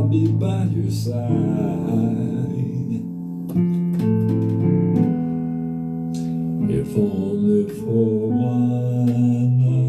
I'll be by your side. If only for one night.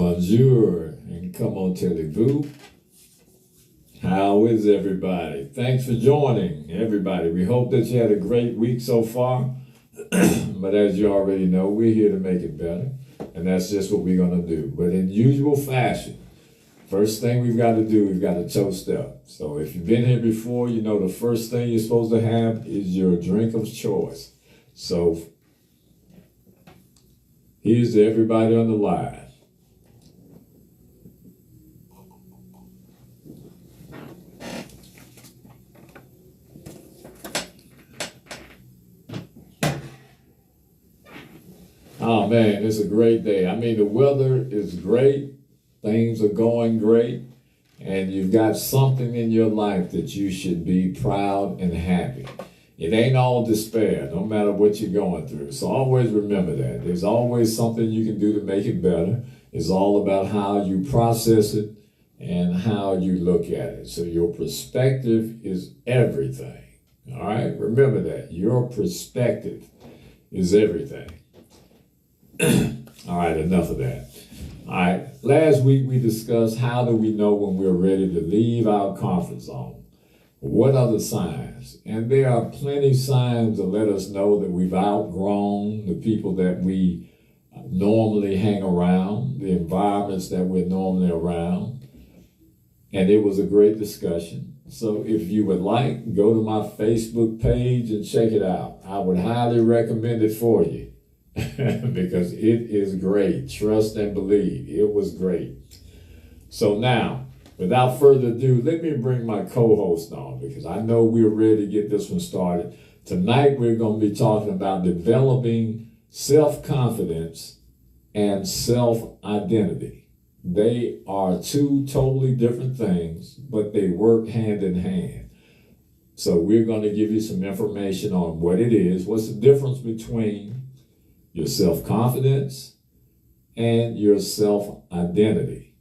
bonjour, and come on, Telly-Boo. How is everybody? Thanks for joining, everybody. We hope that you had a great week so far. But as you already know, we're here to make it better. And that's just what we're going to do. But in usual fashion, first thing we've got to do, we've got to toast up. So if you've been here before, you know the first thing you're supposed to have is your drink of choice. So here's to everybody on the line. Oh man, it's a great day. I mean, the weather is great. Things are going great. And you've got something in your life that you should be proud and happy. It ain't all despair, no matter what you're going through. So always remember that. There's always something you can do to make it better. It's all about how you process it and how you look at it. So your perspective is everything. All right? Remember that. Your perspective is everything. All right, enough of that. All right, last week we discussed how do we know when we're ready to leave our comfort zone. What are the signs? And there are plenty of signs that let us know that we've outgrown the people that we normally hang around, the environments that we're normally around. And it was a great discussion. So if you would like, go to my Facebook page and check it out. I would highly recommend it for you. Because it is great. Trust and believe. It was great. So now, without further ado, let me bring my co-host on because I know we're ready to get this one started. Tonight, we're going to be talking about developing self-confidence and self-identity. They are two totally different things, but they work hand in hand. So we're going to give you some information on what it is. What's the difference between your self-confidence and your self-identity.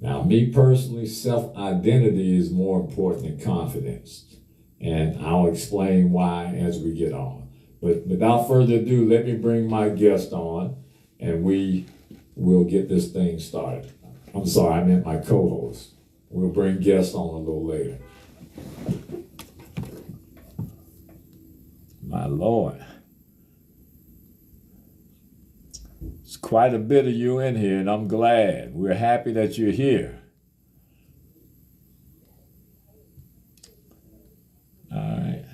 Now, me personally, self-identity is more important than confidence. And I'll explain why as we get on. But without further ado, let me bring my guest on and we will get this thing started. I'm sorry, I meant my co-host. We'll bring guests on a little later. My Lord. It's quite a bit of you in here, and I'm glad. We're happy that you're here. All right.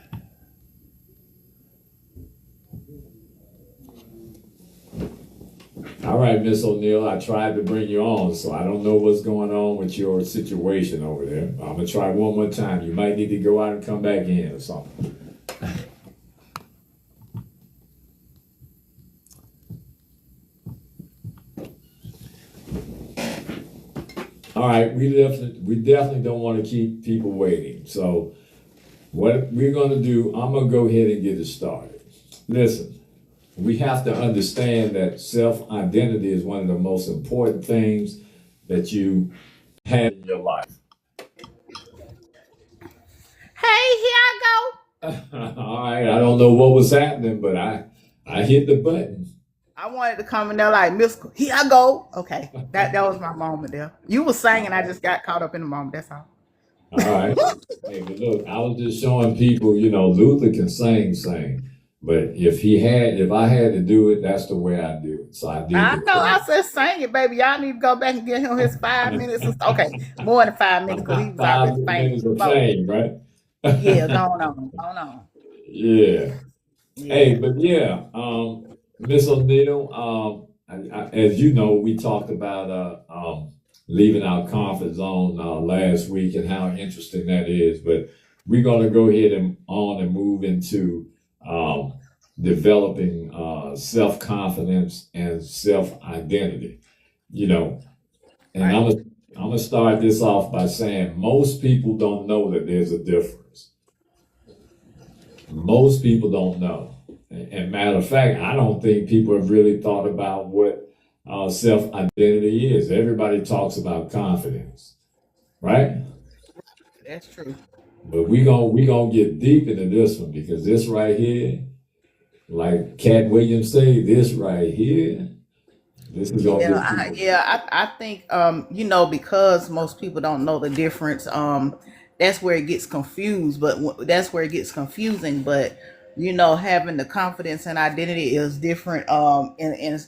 All right, Miss O'Neill, I tried to bring you on, so I don't know what's going on with your situation over there. I'm going to try one more time. You might need to go out and come back in or something. All right, we definitely don't want to keep people waiting. So what we're going to do, I'm going to go ahead and get it started. Listen, we have to understand that self-identity is one of the most important things that you have in your life. Hey, here I go. All right, I don't know what was happening, but I hit the button. I wanted to come in there like, Miss, here I go. Okay, that was my moment there. You were singing, I just got caught up in the moment, that's all. All right. Hey, but look, I was just showing people, you know, Luther can sing. But if I had to do it, that's the way I do it. So I did. I know, I said sing it, baby. Y'all need to go back and give him his 5 minutes. Okay, more than 5 minutes because he was already 5 minutes of fame, right? Yeah, going on. Yeah. Hey, but yeah, Miss O'Neill, as you know, we talked about leaving our comfort zone last week and how interesting that is. But we're going to go ahead and move into developing self-confidence and self-identity. You know, and I'm gonna start this off by saying most people don't know that there's a difference. Most people don't know. And matter of fact, I don't think people have really thought about what self-identity is. Everybody talks about confidence, right? That's true. But we gonna get deep into this one because this right here, like Cat Williams say, this right here, This is gonna Yeah, get I, people. yeah, I think because most people don't know the difference. That's where it gets confused, but that's where it gets confusing. But having the confidence and identity is different.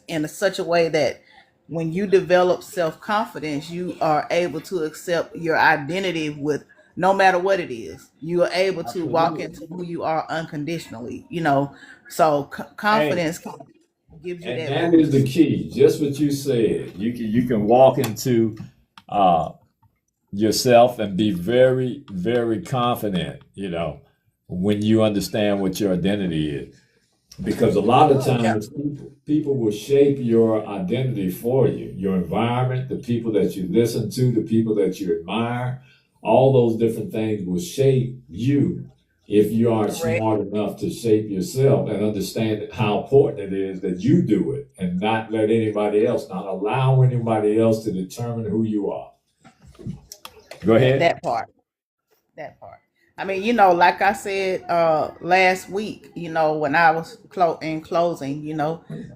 In such a way that when you develop self confidence, you are able to accept your identity with no matter what it is. You are able to walk Absolutely. into who you are unconditionally. So Hey, confidence gives you and that that is the boost. key. Just what you said. You can walk into uh, yourself and be very, very confident, when you understand what your identity is. Because a lot of Yeah. times people will shape your identity for you, your environment, the people that you listen to, the people that you admire, all those different things will shape you if you aren't Correct. smart enough to shape yourself and understand how important it is that you do it and not let anybody else, not allow anybody else to determine who you are. Go That ahead. that part. That part. I mean, like I said last week, when I was in closing,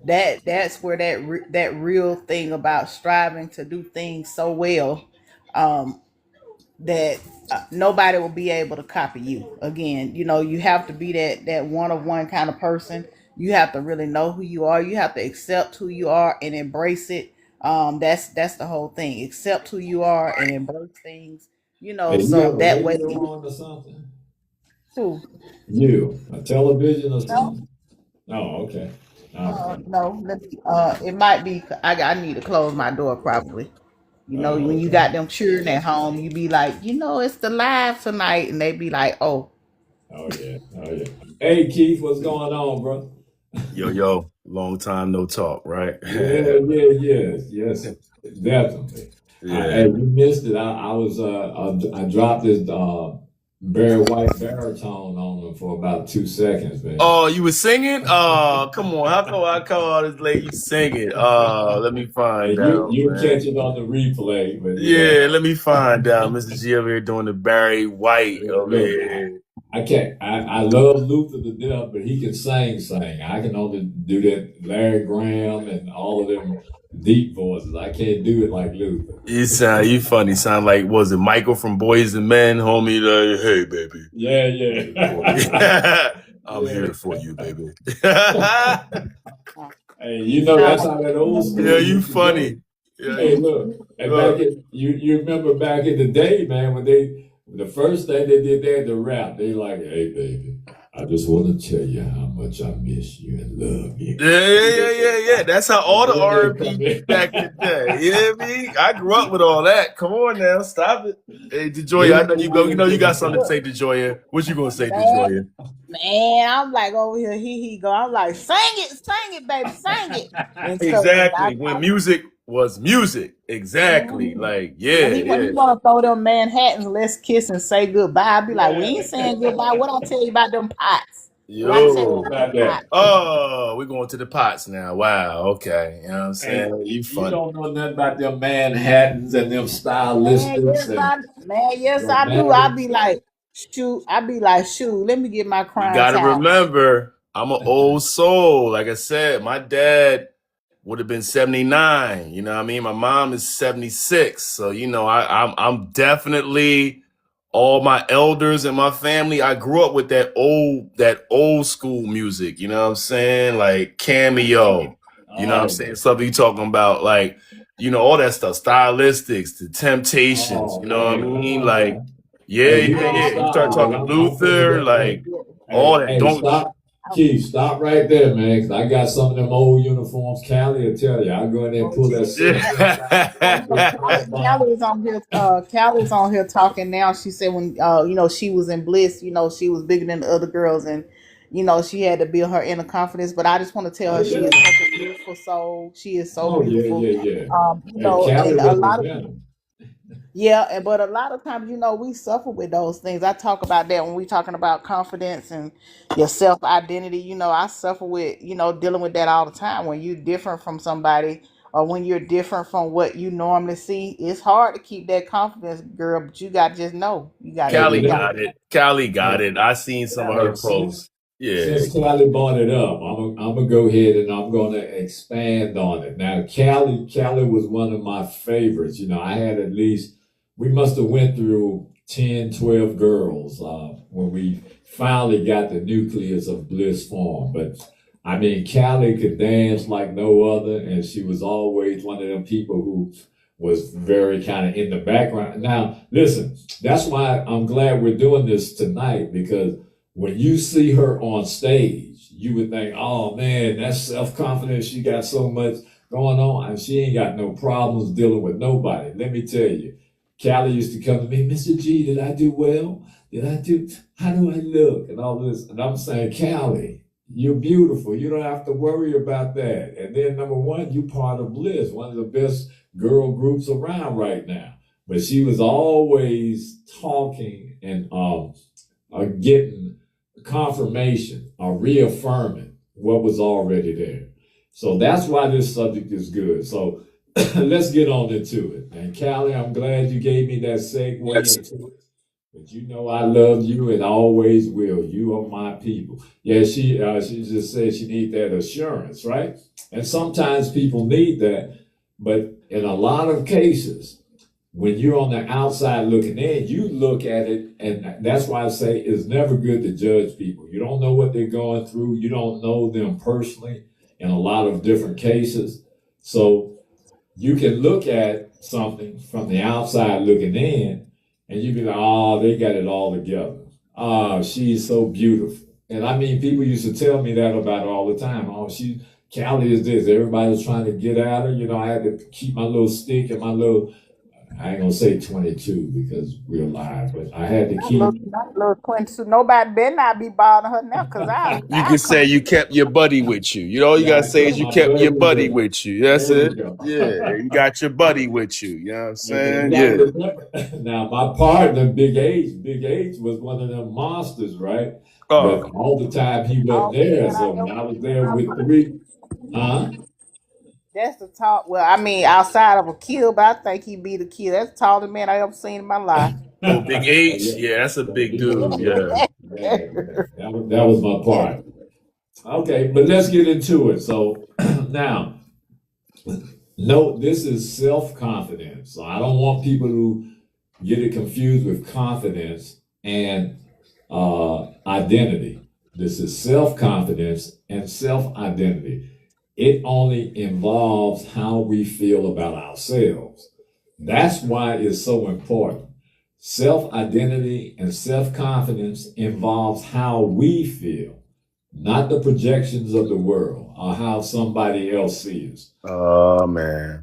that's where that real thing about striving to do things so well, um, that nobody will be able to copy you. Again, you have to be that one of one kind of person. You have to really know who you are. You have to accept who you are and embrace it. That's the whole thing. Accept who you are and embrace things. Hey, you So have a that way. radio on or something? Who? You, a television or No, something? Oh, okay. Okay. no. It might be. I need to close my door probably. Oh, When you okay. got them children at home, you be like, it's the live tonight, and they be like, oh, Oh yeah. Oh yeah. Hey Keith, what's going on, bro? Yo, yo, long time no talk, right? Yeah, yeah, yes, yes, definitely. Hey, Yeah. you missed it. I dropped this Barry White baritone on him for about 2 seconds, man. Oh, you was singing? Come on. How come I call this lady singing? Let me Hey, find you out, you man. catch it on the replay, but Yeah, let me find out. Mr. G over here doing the Barry White over look, here. I can't. I love Luther to death, but he can sing. I can only do that Larry Graham and all of them deep voices. I can't do it like Luther. You funny. Sound like, was it Michael from Boys and Men, homie? Like, hey, baby. Yeah, I'm here for you. yeah. I'm Yeah. here for you, baby. Hey, he that's sound how that old Yeah, school you used to go. funny. Yeah, Hey, you look, and uh, you remember back in the day, man, when the first thing they did, they had to rap. They like, hey, baby, I just want to tell you how much I miss you and love you. yeah. That's how all And the then R they and B come in. back in the day. You know what I mean? I grew up with all that. Come on now, stop it. Hey, DeJoya, I Then know they you go. get You know into you got the something to top. say, DeJoya. What you gonna say, man, DeJoya? man. I'm like over here, he go. I'm like, sing it, baby, sing it, and stuff. And Exactly. When music was music. Exactly. Mhm. Like, When yeah, he yeah. want to throw them Manhattans, let's kiss and say goodbye. I be like, we ain't Yeah. saying goodbye. What I tell you about them pots? What I What you tell you know Yo. about them about that? pots? Oh, we're going to the pots now. Wow. Okay. You know what I'm Hey, saying? You you funny. don't know nothing about them Manhattans and them Man, stylistics yes, and yes, I do. dramatic. I be like, shoot, let me get my You crime got to time. remember, I'm an old soul. Like I said, my dad would have been 79. You know what I mean? My mom is 76. So, I'm definitely all my elders and my family. I grew up with that old school music. You know what I'm saying? Like Cameo. You know what I'm Oh, saying? Stuff you talking about, like, all that stuff, stylistics, the Temptations. oh You know what I man, come mean? on Like, now. yeah, Hey, you yeah, better yeah. You stop start because talking I'm finna Luther, get. like all Hey, that. hey, Don't. stop. Keith, stop right there, man. 'Cause I got some of them old uniforms. Callie will tell you. I'll go in there and Oh, pull that gee. $6 out. Just drop a bomb. Callie is on here. Callie's on here talking now. She said when she was in Bliss, she was bigger than the other girls, and she had to build her inner confidence. But I just want to tell Oh her she yeah. is such a beautiful soul. She is so Oh yeah, beautiful. yeah, yeah. Hey, Callie And a lot of representing. yeah, but a lot of times, we suffer with those things. I talk about that when we talking about confidence and your self identity. I suffer with, dealing with that all the time. When you're different from somebody or when you're different from what you normally see, it's hard to keep that confidence, girl. But you got to just know. You got to, Hey, Callie but you got that, got it. Callie got hey, it. I seen some of hey, her posts. Yeah. since Callie brought it up, I'm gonna go ahead and I'm gonna expand on it. Now, Callie was one of my favorites. You know, I had at least we must have went through 10, 12 girls when we finally got the nucleus of Bliss form. But I mean, Callie could dance like no other, and she was always one of them people who was very kind of in the background. Now, listen, that's why I'm glad we're doing this tonight because when you see her on stage, you would think, oh man, that's self-confidence. She got so much going on and she ain't got no problems dealing with nobody. Let me tell you, Callie used to come to me, Mr. G, did I do well? How do I look? And all this. And I'm saying, Callie, you're beautiful. You don't have to worry about that. And then number one, you part of Bliss, one of the best girl groups around right now. But she was always talking and getting confirmation or reaffirming what was already there. So that's why this subject is good. So let's get on into it. And Callie, I'm glad you gave me that segue Yes. into it. But you know I love you and always will. You are my people. Yeah, she just said she need that assurance, right? And sometimes people need that, but in a lot of cases, when you're on the outside looking in, you look at it, and that's why I say it's never good to judge people. You don't know what they're going through. You don't know them personally in a lot of different cases. So you can look at something from the outside looking in, and you be like, oh, they got it all together. Oh, she's so beautiful. And I mean, people used to tell me that about her all the time. Oh, Callie is this. Everybody was trying to get at her. You know, I had to keep my little stick and my little, I ain't gonna say 22 because we're live, but I had to keep. That little 22. Nobody better not be bothering her now, cause You I can say you kept your buddy with you. You know, all you Yeah, gotta I say kept is you my kept your buddy buddy there. with you. That's There we it. go. Yeah, you got your buddy with you. You know what I'm And saying? you got to Yeah. remember, now my partner, Big H was one of them monsters, right? But Oh, all the time he wasn't all there. man I So when ever I was seen in there my with life. three, huh? That's the tall. Well, I mean, outside of a kill, but I think he be the kill. That's the tallest man I ever seen in my life. oh, Big H. Yeah, Yeah, that's a so big he was, dude. Yeah. that was my part. Okay, but let's get into it. So now, no, this is self-confidence. So I don't want people to get it confused with confidence and identity. This is self-confidence and self-identity. It only involves how we feel about ourselves. That's why it's so important. Self-identity and self-confidence involves how we feel, not the projections of the world or how somebody else sees. Oh man.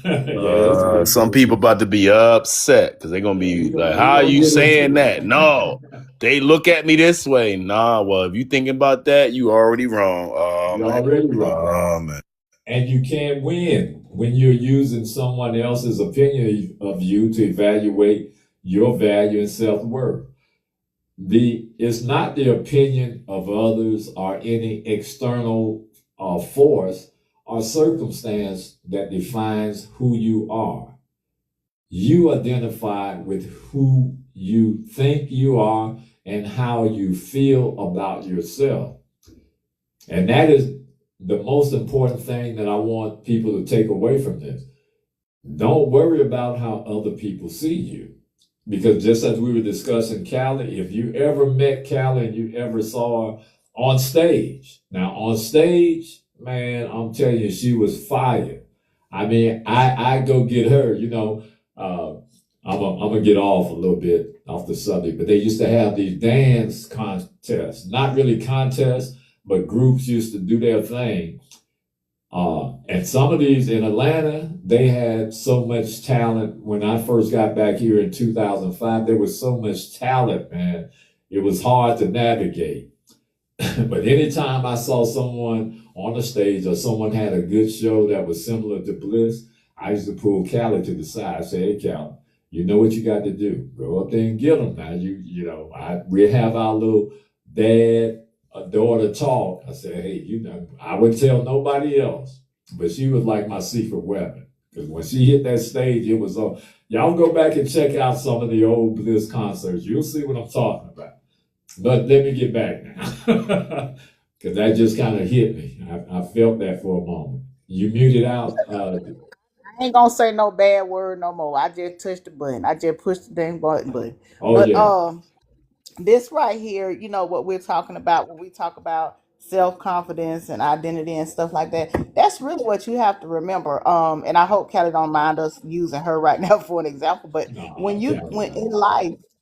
Yeah, Some people about to be upset because they're gonna be like, "How are gonna you get saying into that?" No, they look at me this way. Nah, well, if you thinking about that, you already wrong. Oh You're man. already wrong. Oh man. And you can't win when you're using someone else's opinion of you to evaluate your value and self-worth. It's not the opinion of others or any external force or circumstance that defines who you are. You identify with who you think you are and how you feel about yourself. And that is the most important thing that I want people to take away from this. Don't worry about how other people see you. Because just as we were discussing Callie, if you ever met Callie and you ever saw her on stage, now on stage, man, I'm telling you, she was fire. I mean, I go get her, you know, I'm gonna get off a little bit off the subject, but they used to have these dance contests, not really contests, but groups used to do their thing. And some of these in Atlanta, they had so much talent. When I first got back here in 2005, there was so much talent, man. It was hard to navigate. But anytime I saw someone on the stage or someone had a good show that was similar to Bliss, I used to pull Callie to the side. I say, hey, Callie, you know what you got to do. Go up there and get them. Now, we have our little dad, daughter talk. I said, hey, you know, I wouldn't tell nobody else. But she was like my secret weapon. Because when she hit that stage, it was on. Y'all go back and check out some of the old Bliss concerts. You'll see what I'm talking about. But let me get back now, because that just kind of hit me. I felt that for a moment. You muted out. I ain't gonna say no bad word no more. I just touched the button. I just pushed the dang button. Oh But yeah, this right here, you know what we're talking about when we talk about self-confidence and identity and stuff like that. That's really what you have to remember. And I hope Kelly don't mind us using her right now for an example. But no, Calvin, when no.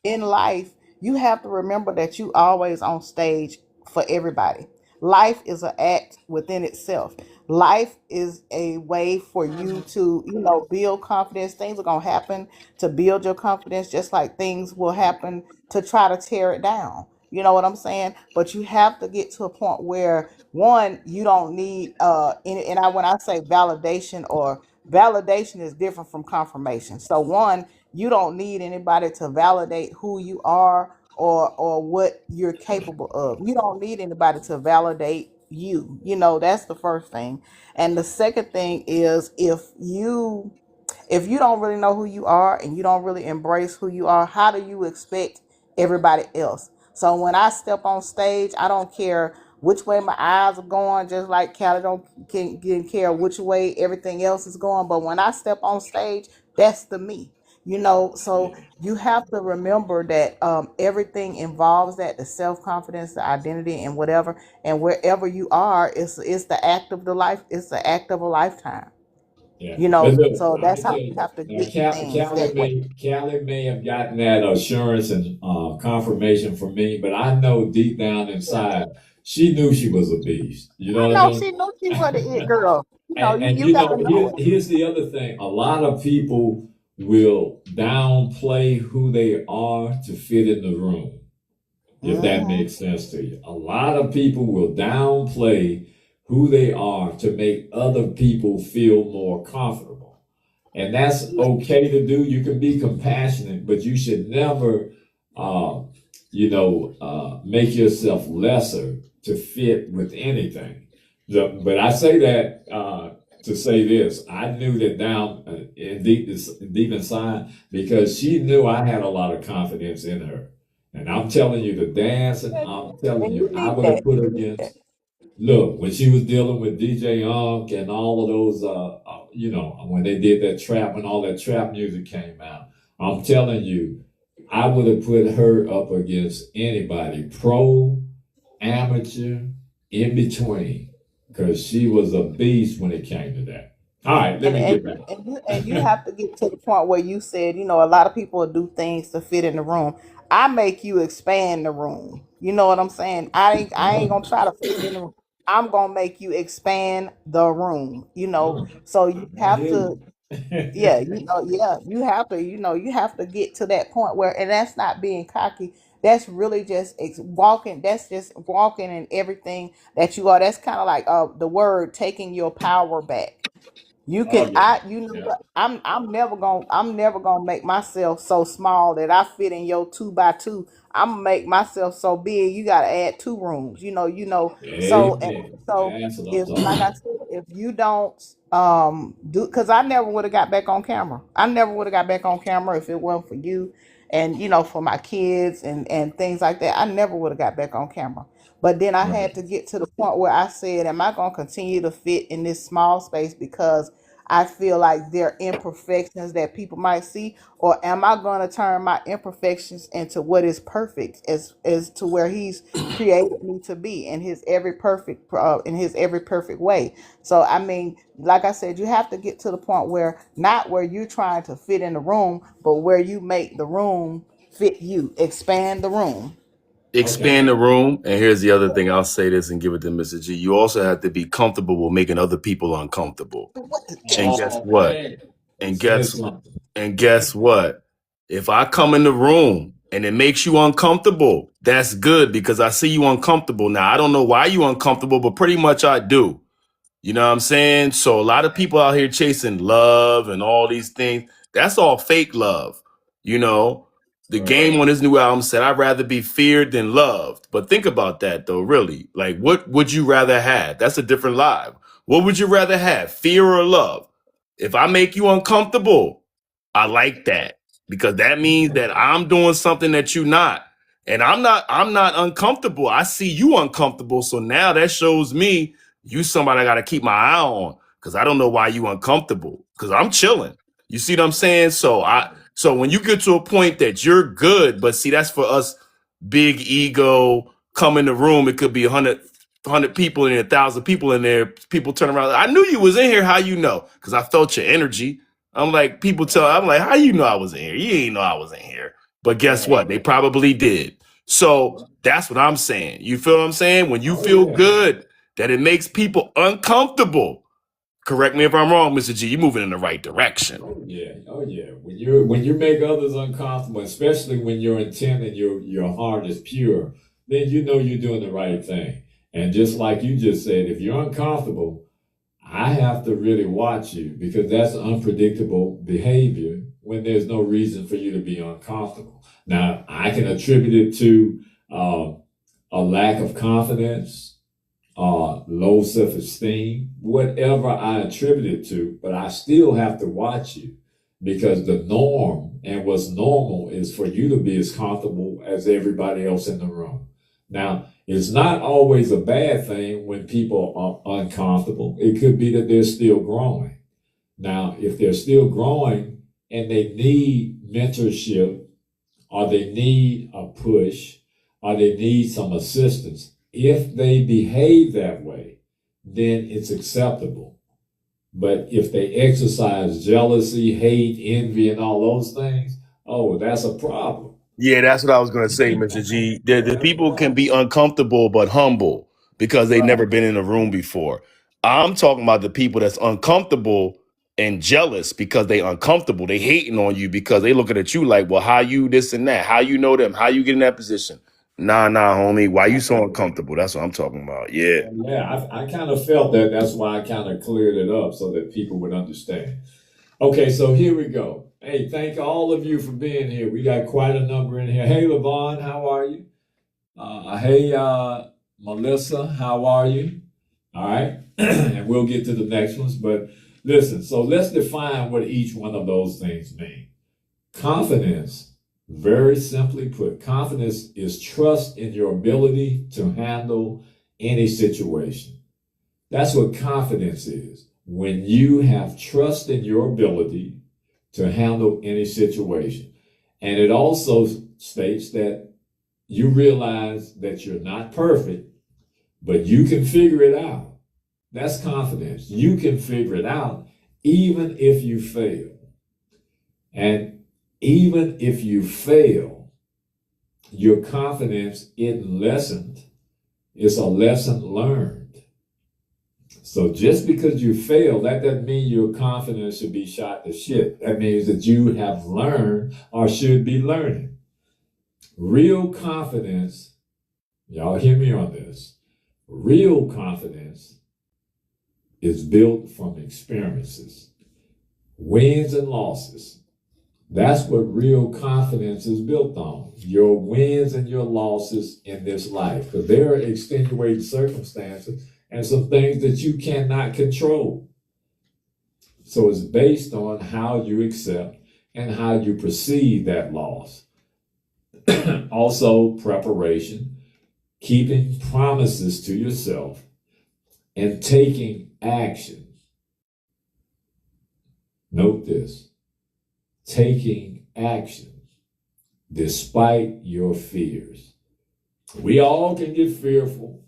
in life, you have to remember that you always on stage for everybody. Life is an act within itself. Life is a way for you to, build confidence. Things are gonna happen to build your confidence, just like things will happen to try to tear it down. You know what I'm saying? But you have to get to a point where one, you don't need when I say validation is different from confirmation. So one, you don't need anybody to validate who you are or what you're capable of. You don't need anybody to validate you. That's the first thing. And the second thing is if you don't really know who you are and you don't really embrace who you are, how do you expect everybody else? So when I step on stage, I don't care which way my eyes are going, just like Callie can care which way everything else is going. But when I step on stage, that's the me. So Yeah, you have to remember that everything involves that, the self-confidence, the identity, and whatever, and wherever you are, it's the act of the life, it's the act of a lifetime. yeah. But look, So I'm that's gonna tell how you you. have to Now, get things that way. Callie may have gotten that assurance and confirmation from me, but I know deep down inside, she knew she was a beast. You know I what I know mean? she knew she was the it girl. And You gotta know it. here's the other thing. A lot of people will downplay who they are to fit in the room, if that Hmm. makes sense to you. A lot of people will downplay who they are to make other people feel more comfortable. And that's okay to do. You can be compassionate, but you should never, uh, make yourself lesser to fit with anything. But I say that to say this. I knew that down in deep inside because she knew I had a lot of confidence in her. And I'm telling you, the dancing, I'm telling And you you, I need would that. have put her You need that. against. Look, when she was dealing with DJ Unk and all of those, when they did that trap, when all that trap music came out, I'm telling you, I would have put her up against anybody, pro, amateur, in between, because she was a beast when it came to that. All right, let And me and get you back. and you have to get to the point where you said, a lot of people do things to fit in the room. I make you expand the room. You know what I'm saying? I ain't gonna try to fit in the room. I'm gonna make you expand the room. So you I have hear to. you. Yeah, you have to get to that point where, and that's not being cocky. That's really just walking. That's just walking in everything that you are. That's kind of like the word taking your power back. You Oh can yeah, I you know yeah, what I'm never gonna make myself so small that I fit in your two by two. I'm gonna make myself so big you gotta add two rooms. So and amen. so That's what I'm if talking like I about. said, if you don't do, because I never would have got back on camera. I never would have got back on camera if it wasn't for you and for my kids and things like that. I never would have got back on camera. But then I Right, had to get to the point where I said, am I going to continue to fit in this small space because I feel like there are imperfections that people might see, or am I going to turn my imperfections into what is perfect, as to where He's created me to be in His every perfect way. So I mean, like I said, you have to get to the point where not where you're trying to fit in the room, but where you make the room fit you, expand the room. okay. Expand the room. And here's the other thing. I'll say this and give it to Mr. G. You also have to be comfortable with making other people uncomfortable. And guess Oh what? man, And say guess something. and guess what? If I come in the room and it makes you uncomfortable, that's good because I see you uncomfortable. Now I don't know why you uncomfortable, but pretty much I do. You know what I'm saying? So a lot of people out here chasing love and all these things. That's all fake love. You know, the Right. game on his new album said, I'd rather be feared than loved. But think about that though, really. Like, what would you rather have? That's a different live. What would you rather have? Fear or love? If I make you uncomfortable, I like that because that means that I'm doing something that you're not. And I'm not uncomfortable. I see you uncomfortable. So now that shows me you somebody I gotta keep my eye on because I don't know why you uncomfortable. Because I'm chilling. You see what I'm saying? So when you get to a point that you're good, but see, that's for us big ego come in the room. It could be 100 people in there, 1,000 people in there. People turn around. I knew you was in here. How you know? Because I felt your energy. I'm like, I'm like, how you know I was in here? You ain't know I was in here. But guess what? They probably did. So that's what I'm saying. You feel what I'm saying? When you Oh feel yeah. good, that it makes people uncomfortable. Correct me if I'm wrong, Mr. G. You're moving in the right direction. Oh yeah, oh yeah. When you make others uncomfortable, especially when your intent and your heart is pure, then you know you're doing the right thing. And just like you just said, if you're uncomfortable, I have to really watch you because that's unpredictable behavior when there's no reason for you to be uncomfortable. Now, I can attribute it to a lack of confidence, low self-esteem, whatever I attribute it to, but I still have to watch you because the norm and what's normal is for you to be as comfortable as everybody else in the room. Now, it's not always a bad thing when people are uncomfortable. It could be that they're still growing. Now, if they're still growing and they need mentorship or they need a push or they need some assistance, if they behave that way, then it's acceptable. But if they exercise jealousy, hate, envy, and all those things, oh, that's a problem. Yeah, that's what I was gonna say, Mr. G. The That's a people can be problem. uncomfortable but humble because they've Right. never been in a room before. I'm talking about the people that's uncomfortable and jealous because they uncomfortable. They hating on you because they looking at you like, well, how you this and that? How you know them? How you get in that position? Nah, homie. Why you so uncomfortable? That's what I'm talking about. Yeah. Yeah, I kind of felt that. That's why I kind of cleared it up so that people would understand. Okay, so here we go. Hey, thank all of you for being here. We got quite a number in here. Hey, Levon, how are you? Hey, Melissa, how are you? All right, and we'll get to the next ones. But listen, so let's define what each one of those things mean. Confidence, very simply put, confidence is trust in your ability to handle any situation. That's what confidence is. When you have trust in your ability to handle any situation. And it also states that you realize that you're not perfect, but you can figure it out. That's confidence. You can figure it out even if you fail. And even if you fail, your confidence isn't lessened. It's a lesson learned. So just because you fail, that doesn't mean your confidence should be shot to shit. That means that you have learned or should be learning. Real confidence, y'all hear me on this. Real confidence is built from experiences, wins and losses. That's what real confidence is built on. Your wins and your losses in this life. Because there are extenuating circumstances and some things that you cannot control. So it's based on how you accept and how you perceive that loss. Also, preparation, keeping promises to yourself, and taking action. Note this, taking action despite your fears. We all can get fearful.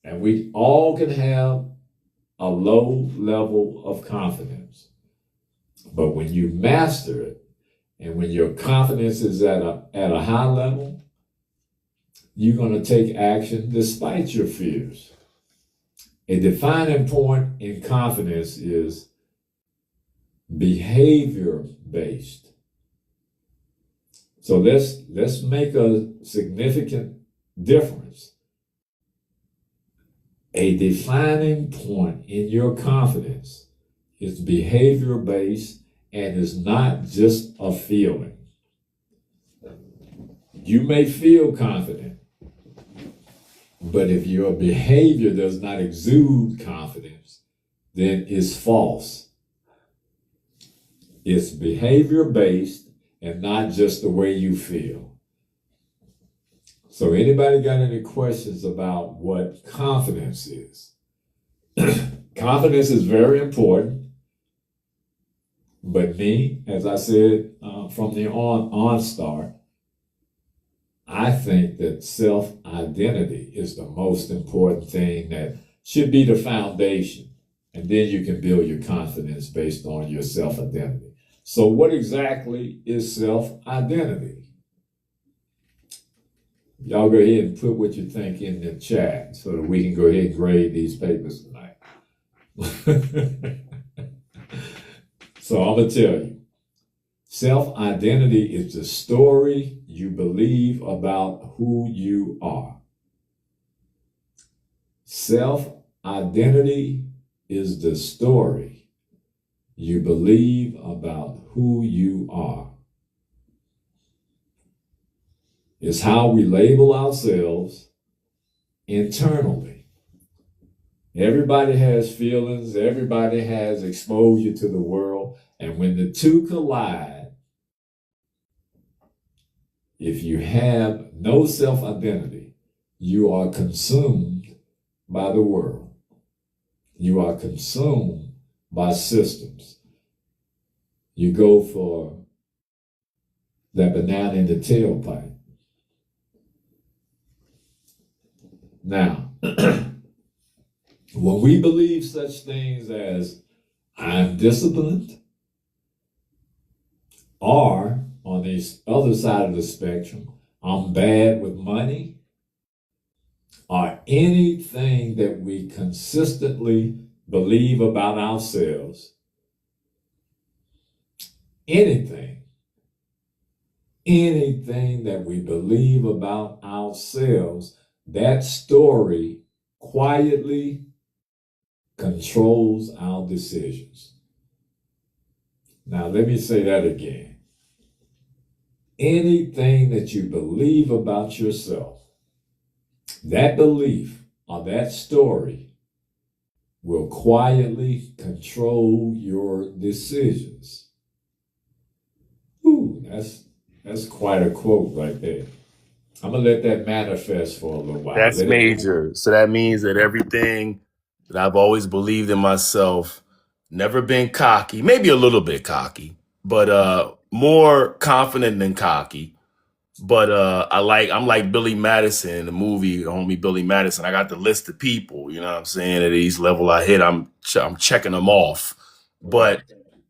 And we all can have a low level of confidence. But when you master it, and when your confidence is at a high level, you're going to take action despite your fears. A defining point in confidence is behavior-based. So let's make a significant difference. A defining point in your confidence is behavior-based and is not just a feeling. You may feel confident, but if your behavior does not exude confidence, then it's false. It's behavior-based and not just the way you feel. So anybody got any questions about what confidence is? Confidence is very important, but me, as I said from the onstart, I think that self-identity is the most important thing that should be the foundation. And then you can build your confidence based on your self-identity. So what exactly is self-identity? Y'all go ahead and put what you think in the chat so that we can go ahead and grade these papers tonight. So I'm going to tell you, self-identity is the story you believe about who you are. Self-identity is the story you believe about who you are. It's how we label ourselves internally. Everybody has feelings, everybody has exposure to the world, and when the two collide, if you have no self-identity, you are consumed by the world. You are consumed by systems. You go for that banana in the tailpipe. Now, when we believe such things as I'm disciplined, or on the other side of the spectrum, I'm bad with money, or anything that we consistently believe about ourselves, anything that we believe about ourselves, that story quietly controls our decisions. Now, let me say that again. Anything that you believe about yourself, that belief or that story will quietly control your decisions. Ooh, that's quite a quote right there. I'm going to let that manifest for a little while. That's major. So that means that everything that I've always believed in myself, never been cocky, maybe a little bit cocky, but more confident than cocky. But I'm like Billy Madison in the movie, the homie Billy Madison. I got the list of people, you know what I'm saying? At each level I hit, I'm checking them off. But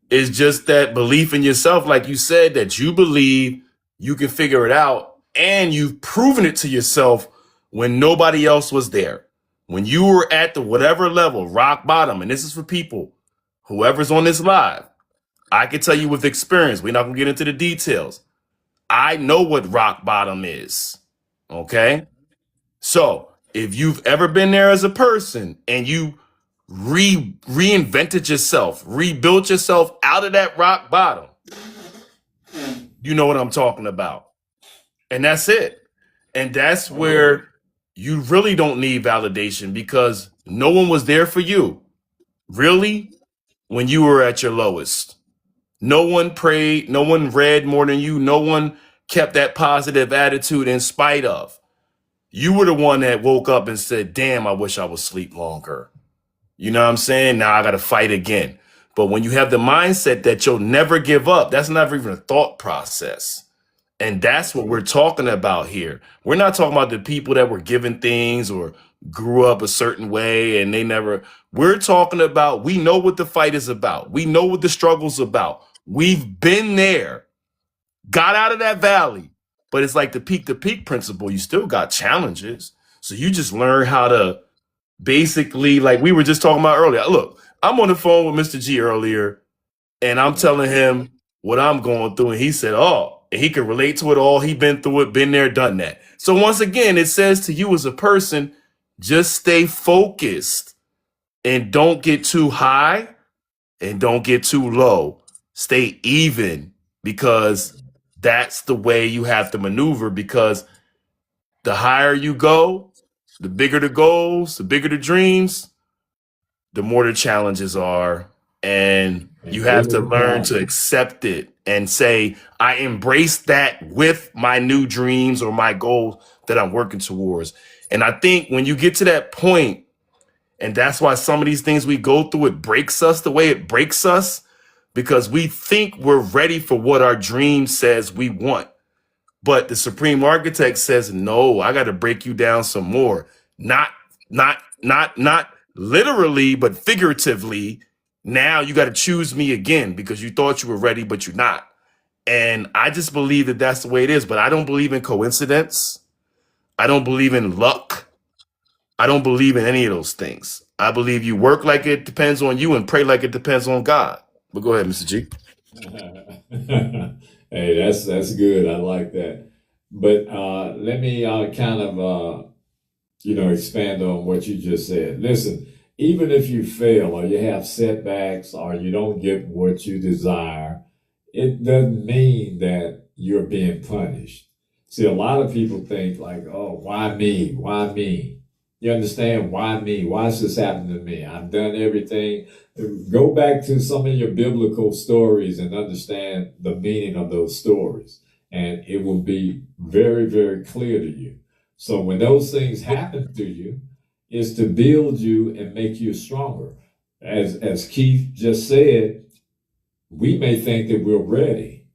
it's just that belief in yourself, like you said, that you believe you can figure it out, and you've proven it to yourself when nobody else was there. When you were at the whatever level, rock bottom, and this is for people, whoever's on this live, I can tell you with experience, we're not gonna get into the details. I know what rock bottom is, okay? So if you've ever been there as a person and you reinvented yourself, rebuilt yourself out of that rock bottom, you know what I'm talking about. And that's it. And that's where you really don't need validation, because no one was there for you, really, when you were at your lowest. No one prayed, no one read more than you, no one kept that positive attitude in spite of. You were the one that woke up and said, damn, I wish I would sleep longer. You know what I'm saying? Now I got to fight again. But when you have the mindset that you'll never give up, that's never even a thought process. And that's what we're talking about here. We're not talking about the people that were given things or grew up a certain way and they never. We're talking about, we know what the fight is about. We know what the struggle's about. We've been there, got out of that valley. But it's like the peak to peak principle. You still got challenges. So you just learn how to basically, like we were just talking about earlier. Look, I'm on the phone with Mr. G earlier, and I'm telling him what I'm going through. And he said, oh, he can relate to it all. He been through it, been there, done that. So once again, it says to you as a person, just stay focused and don't get too high and don't get too low. Stay even, because that's the way you have to maneuver, because the higher you go, the bigger the goals, the bigger the dreams, the more the challenges are. And you have to learn to accept it and say, I embrace that with my new dreams or my goals that I'm working towards. And I think when you get to that point, and that's why some of these things we go through, it breaks us the way it breaks us, because we think we're ready for what our dream says we want. But the supreme architect says, no, I got to break you down some more. Not literally, but figuratively. Now you got to choose me again because you thought you were ready, but you're not. And I just believe that that's the way it is. But I don't believe in coincidence. I don't believe in luck. I don't believe in any of those things. I believe you work like it depends on you and pray like it depends on God. But go ahead, Mr. G. Hey, that's good. I like that. But let me kind of expand on what you just said. Listen, even if you fail or you have setbacks or you don't get what you desire, it doesn't mean that you're being punished. See, a lot of people think like, oh, why me? Why me? You understand? Why me? Why is this happening to me? I've done everything. Go back to some of your biblical stories and understand the meaning of those stories. And it will be very, very clear to you. So when those things happen to you, it's to build you and make you stronger. As Keith just said, we may think that we're ready.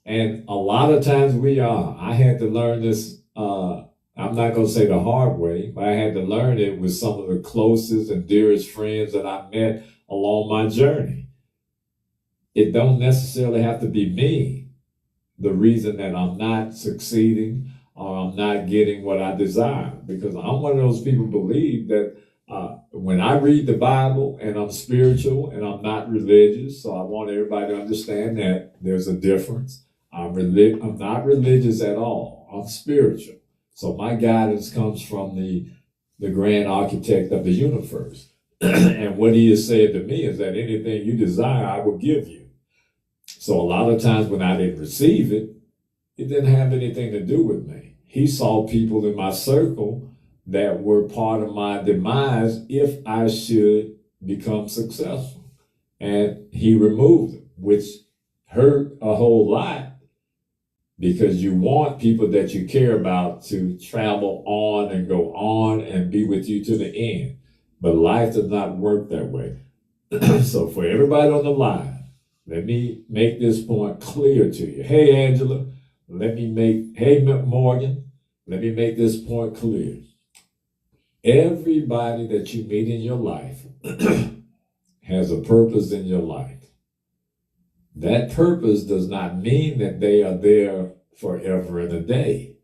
And a lot of times we are. I had to learn this, I'm not going to say the hard way, but I had to learn it with some of the closest and dearest friends that I met along my journey. It don't necessarily have to be me, the reason that I'm not succeeding or I'm not getting what I desire, because I'm one of those people who believe that when I read the Bible and I'm spiritual and I'm not religious, so I want everybody to understand that there's a difference. I'm not religious at all. I'm spiritual. So my guidance comes from the grand architect of the universe. And what he has said to me is that anything you desire, I will give you. So a lot of times when I didn't receive it, it didn't have anything to do with me. He saw people in my circle that were part of my demise if I should become successful. And he removed them, which hurt a whole lot, because you want people that you care about to travel on and go on and be with you to the end. But life does not work that way. So for everybody on the line, let me make this point clear to you. Hey, Angela, hey, Morgan, let me make this point clear. Everybody that you meet in your life has a purpose in your life. That purpose does not mean that they are there forever and a day.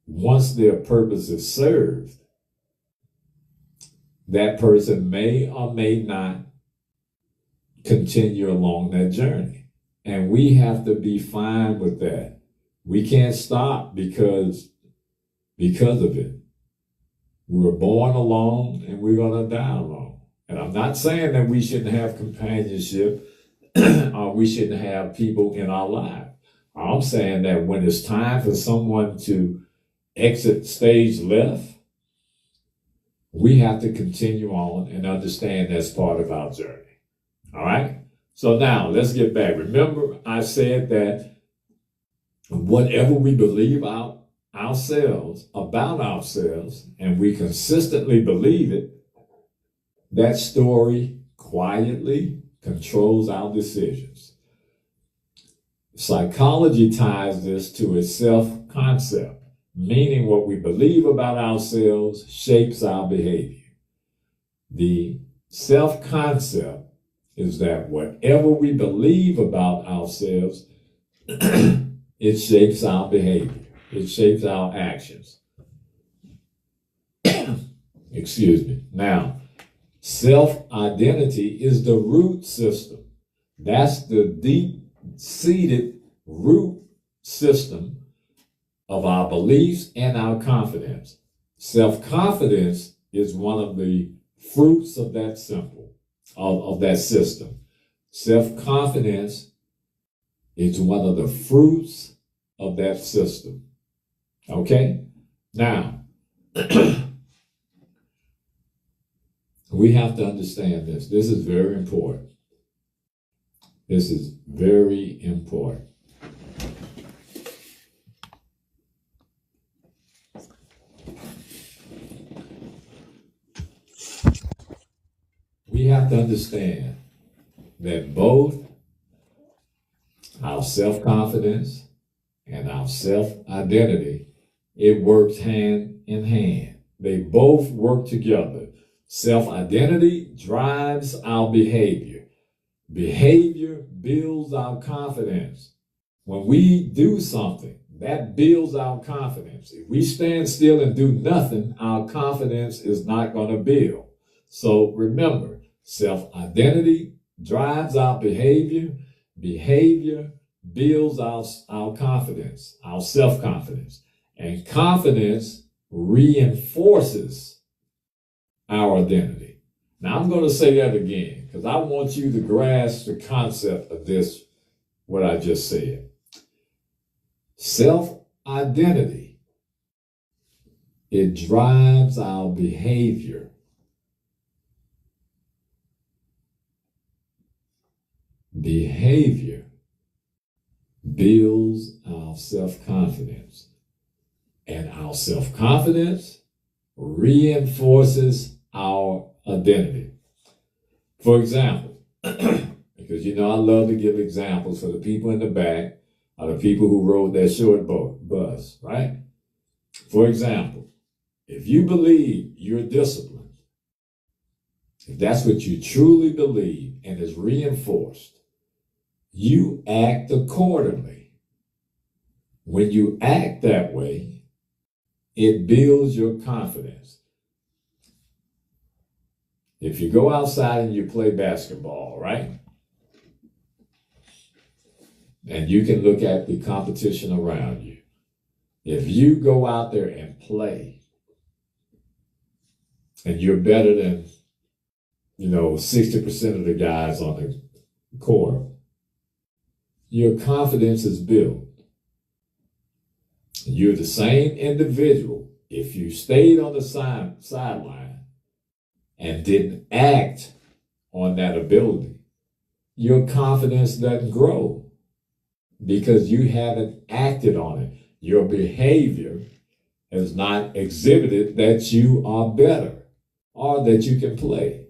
Once their purpose is served, that person may or may not continue along that journey. And we have to be fine with that. We can't stop because of it. We were born alone and we're going to die alone. And I'm not saying that we shouldn't have companionship or we shouldn't have people in our life. I'm saying that when it's time for someone to exit stage left, we have to continue on and understand that's part of our journey. All right? So now let's get back. Remember, I said that whatever we believe about ourselves, and we consistently believe it, that story quietly controls our decisions. Psychology ties this to a self-concept, meaning what we believe about ourselves shapes our behavior. The self-concept is that whatever we believe about ourselves, it shapes our behavior. It shapes our actions. Excuse me. Now, self-identity is the root system. That's the deep-seated root system of our beliefs and our confidence. Self-confidence is one of the fruits of that of that system. Self-confidence is one of the fruits of that system. Okay? Now, we have to understand this. This is very important. This is very important. we have to understand that both our self-confidence and our self-identity, it works hand in hand. They both work together. Self-identity drives our behavior. Behavior builds our confidence. When we do something, that builds our confidence. If we stand still and do nothing, our confidence is not going to build. So remember, self-identity drives our behavior. Behavior builds our confidence, our self-confidence. And confidence reinforces our identity. Now, I'm going to say that again because I want you to grasp the concept of this, what I just said. Self-identity, it drives our behavior. Behavior builds our self-confidence, and our self-confidence reinforces our identity. For example, because I love to give examples for the people in the back, are the people who rode that short bus, right? For example, if you believe you're disciplined, if that's what you truly believe and is reinforced, you act accordingly. When you act that way, it builds your confidence. If you go outside and you play basketball, right? And you can look at the competition around you. If you go out there and play, and you're better than, 60% of the guys on the court, your confidence is built. You're the same individual. If you stayed on the sideline and didn't act on that ability, your confidence doesn't grow because you haven't acted on it. Your behavior has not exhibited that you are better or that you can play.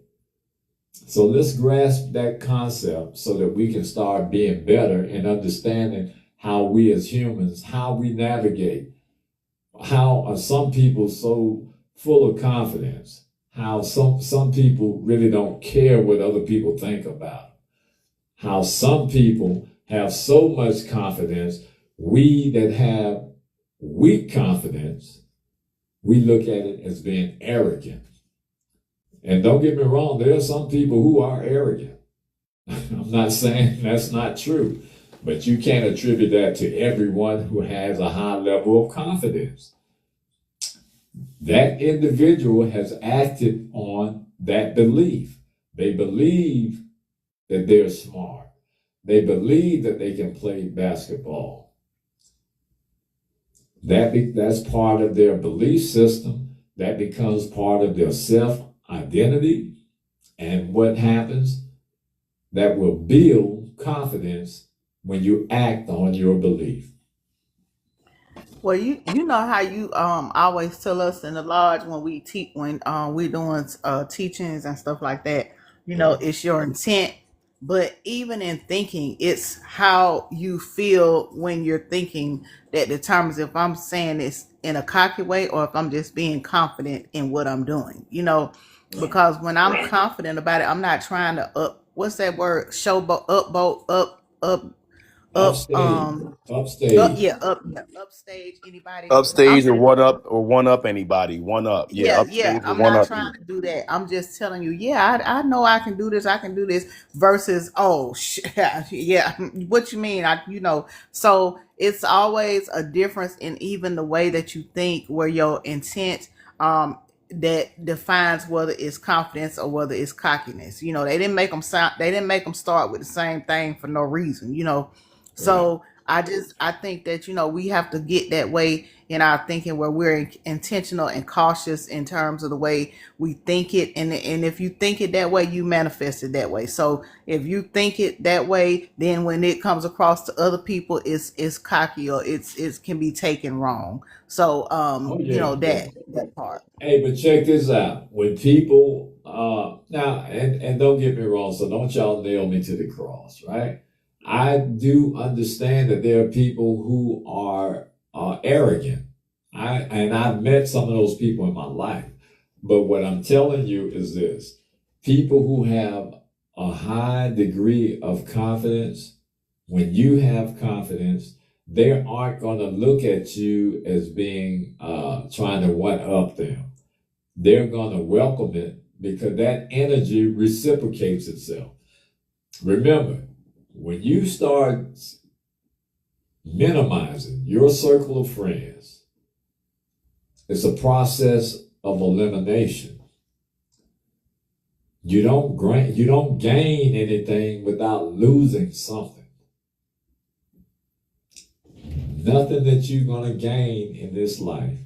So let's grasp that concept so that we can start being better and understanding how we as humans, how we navigate, how are some people so full of confidence, how some people really don't care what other people think about them, how some people have so much confidence, we that have weak confidence, we look at it as being arrogant. And don't get me wrong, there are some people who are arrogant. I'm not saying that's not true, but you can't attribute that to everyone who has a high level of confidence. That individual has acted on that belief. They believe that they're smart. They believe that they can play basketball. That's part of their belief system. That becomes part of their self-identity. And what happens? That will build confidence when you act on your belief. Well, you know how you always tell us in the lodge when we we're doing teachings and stuff like that. It's your intent, but even in thinking, it's how you feel when you're thinking that determines if I'm saying this in a cocky way or if I'm just being confident in what I'm doing. Because when I'm confident about it, I'm not trying to what's that word? Showboat, Upstage. upstage anybody. I'm Upstage or just one up anybody. One up. Yeah, yeah. upstage or I'm one not up you. trying to do that. I'm just telling you, yeah, I know I can do this. I can do this. Versus, oh, yeah. What you mean? So it's always a difference in even the way that you think, where your intent, that defines whether it's confidence or whether it's cockiness. They didn't make them sound. They didn't make them start with the same thing for no reason. Right. So I think that we have to get that way in our thinking, where we're intentional and cautious in terms of the way we think it. And if you think it that way, you manifest it that way. So if you think it that way, then when it comes across to other people, it's cocky, or it can be taken wrong. So Oh you know, yeah. that part. Hey, but check this out. When people now, and don't get me wrong, so don't y'all nail me to the cross, right? I do understand that there are people who are arrogant. I've met some of those people in my life. But what I'm telling you is this: people who have a high degree of confidence, when you have confidence, they aren't going to look at you as being trying to one up them. They're going to welcome it because that energy reciprocates itself. Remember, when you start minimizing your circle of friends, it's a process of elimination. You don't gain anything without losing something. Nothing that you're going to gain in this life,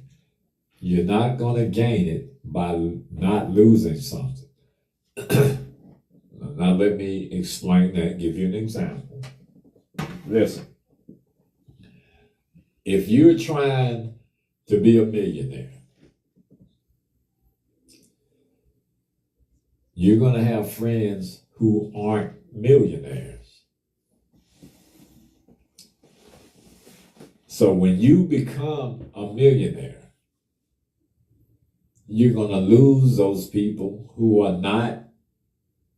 you're not going to gain it by not losing something. Now let me explain that, give you an example. Listen, if you're trying to be a millionaire, you're going to have friends who aren't millionaires. So when you become a millionaire, you're going to lose those people who are not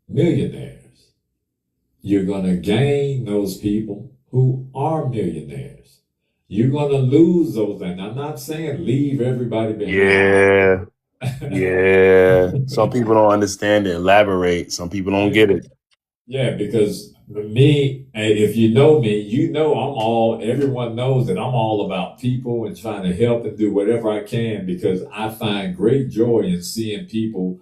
millionaires. You're going to gain those people who are millionaires. You're going to lose those, and I'm not saying leave everybody behind. Yeah. Some people don't understand it. Elaborate. Some people don't get it. Yeah, because me, if you know me, you know everyone knows that I'm all about people and trying to help and do whatever I can, because I find great joy in seeing people,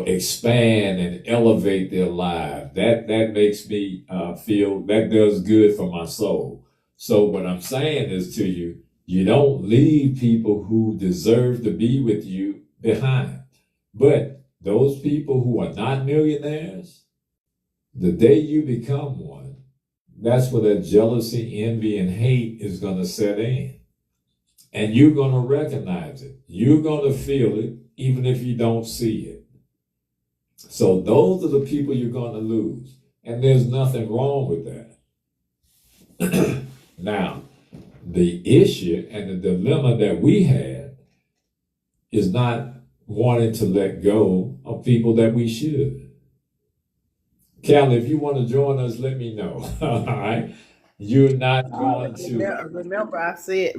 expand and elevate their lives. That makes me feel, that does good for my soul. So what I'm saying is to you, you don't leave people who deserve to be with you behind. But those people who are not millionaires, the day you become one, that's where that jealousy, envy, and hate is going to set in. And you're going to recognize it. You're going to feel it, even if you don't see it. So those are the people you're going to lose. And there's nothing wrong with that. Now, the issue and the dilemma that we have is not wanting to let go of people that we should. Callie, if you want to join us, let me know. All right. You're not going to. Remember, I said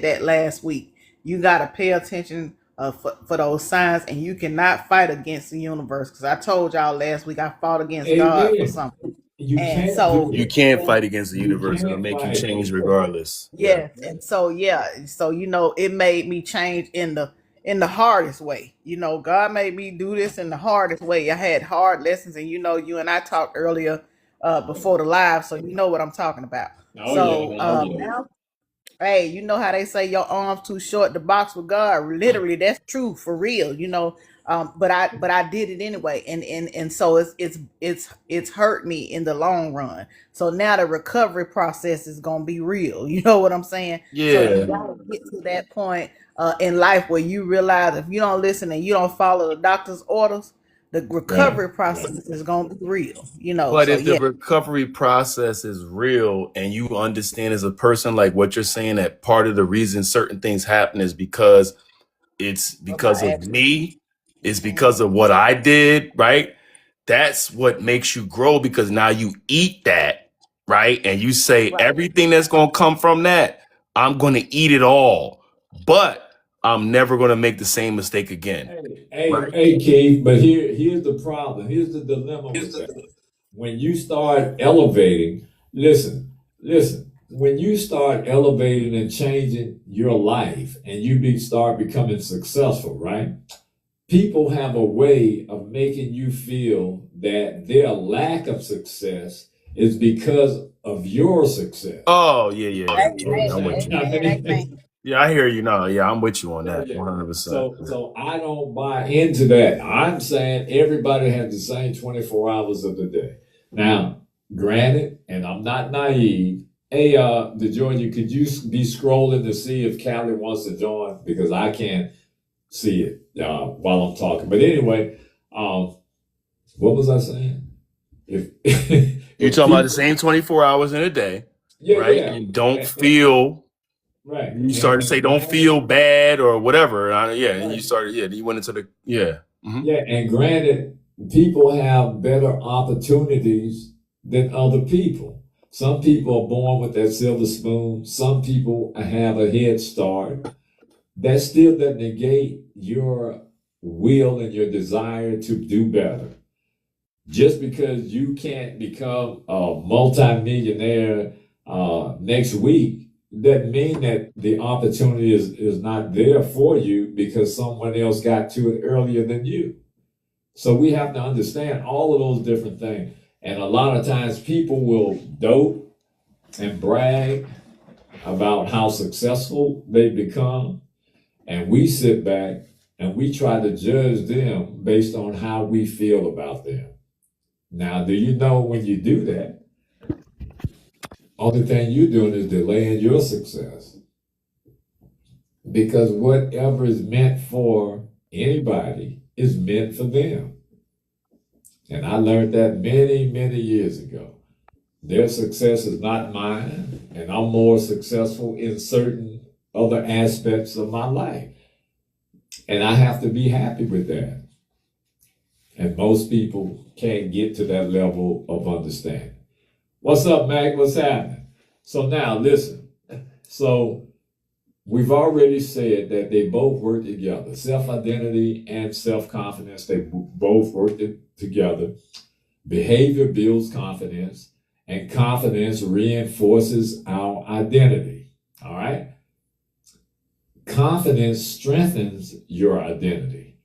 that last week. You got to pay attention for those signs, and you cannot fight against the universe. Because I told y'all last week I fought against God for something. You And can't so do You it. can't fight against the You universe. It'll can't make you fight. change regardless. yes, and so it made me change in the hardest way. God made me do this in the hardest way. I had hard lessons, and you and I talked earlier before the live, so you know what I'm talking about. Oh, yeah. Now, hey, you know how they say your arms too short to box with God? Literally, that's true for real. But I did it anyway, and so it's hurt me in the long run. So now the recovery process is gonna be real. You know what I'm saying? So you Yeah. gotta get to that point in life where you realize if you don't listen and you don't follow the doctor's orders, the recovery process is gonna be real. But So if the yeah, recovery process is real and you understand as a person, like what you're saying, that part of the reason certain things happen is because it's because my of me, it's Mhm. because of what I did, right? That's what makes you grow, because now you eat that, right? And you say Right. everything that's going to come from that, I'm going to eat it all, but I'm never going to make the same mistake again. Hey, Keith, but here's the problem. Here's the dilemma with that. When you start elevating, listen, when you start elevating and changing your life and start becoming successful, right? People have a way of making you feel that their lack of success is because of your success. Oh, yeah. I'm with you. Amen. Yeah, I hear you now. Yeah, I'm with you on Yeah, that yeah. 100%. So I don't buy into that. I'm saying everybody has the same 24 hours of the day. Now, granted, and I'm not naive. Hey, DeGeorgia, could you be scrolling to see if Callie wants to join? Because I can't see it while I'm talking. But anyway, what was I saying? If You're if talking about the people, same 24 hours in a day, yeah, right? yeah, And don't and, feel, right, you started to say don't granted, feel bad or whatever. Yeah, and right. you started, yeah, you went into the, yeah. Yeah, and granted, people have better opportunities than other people. Some people are born with that silver spoon. Some people have a head start. That still doesn't negate your will and your desire to do better. Just because you can't become a multimillionaire next week doesn't mean that the opportunity is not there for you because someone else got to it earlier than you. So we have to understand all of those different things. And a lot of times people will dote and brag about how successful they've become. And we sit back and we try to judge them based on how we feel about them. Now, do you know when you do that, only thing you're doing is delaying your success? Because whatever is meant for anybody is meant for them. And I learned that many, many years ago. Their success is not mine, and I'm more successful in certain other aspects of my life. And I have to be happy with that. And most people can't get to that level of understanding. What's up, Mac? What's happening? So now, listen. So we've already said that they both work together. Self-identity and self-confidence, they both work together. Behavior builds confidence, and confidence reinforces our identity. All right? Confidence strengthens your identity.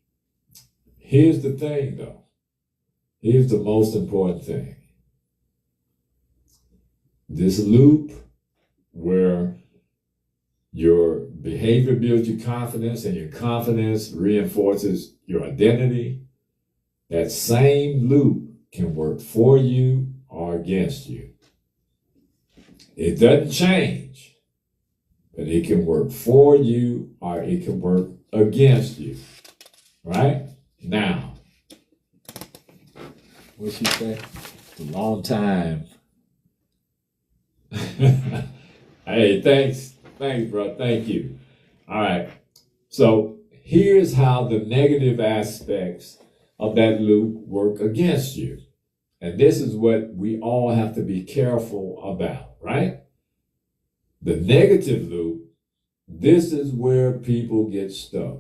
Here's the thing, though. Here's the most important thing. This loop where your behavior builds your confidence and your confidence reinforces your identity, that same loop can work for you or against you. It doesn't change, but it can work for you or it can work against you. Right? Now, what she say? It's a long time. Hey, thanks, bro. Thank you. All right. So here's how the negative aspects of that loop work against you. And this is what we all have to be careful about, right? The negative loop, this is where people get stuck.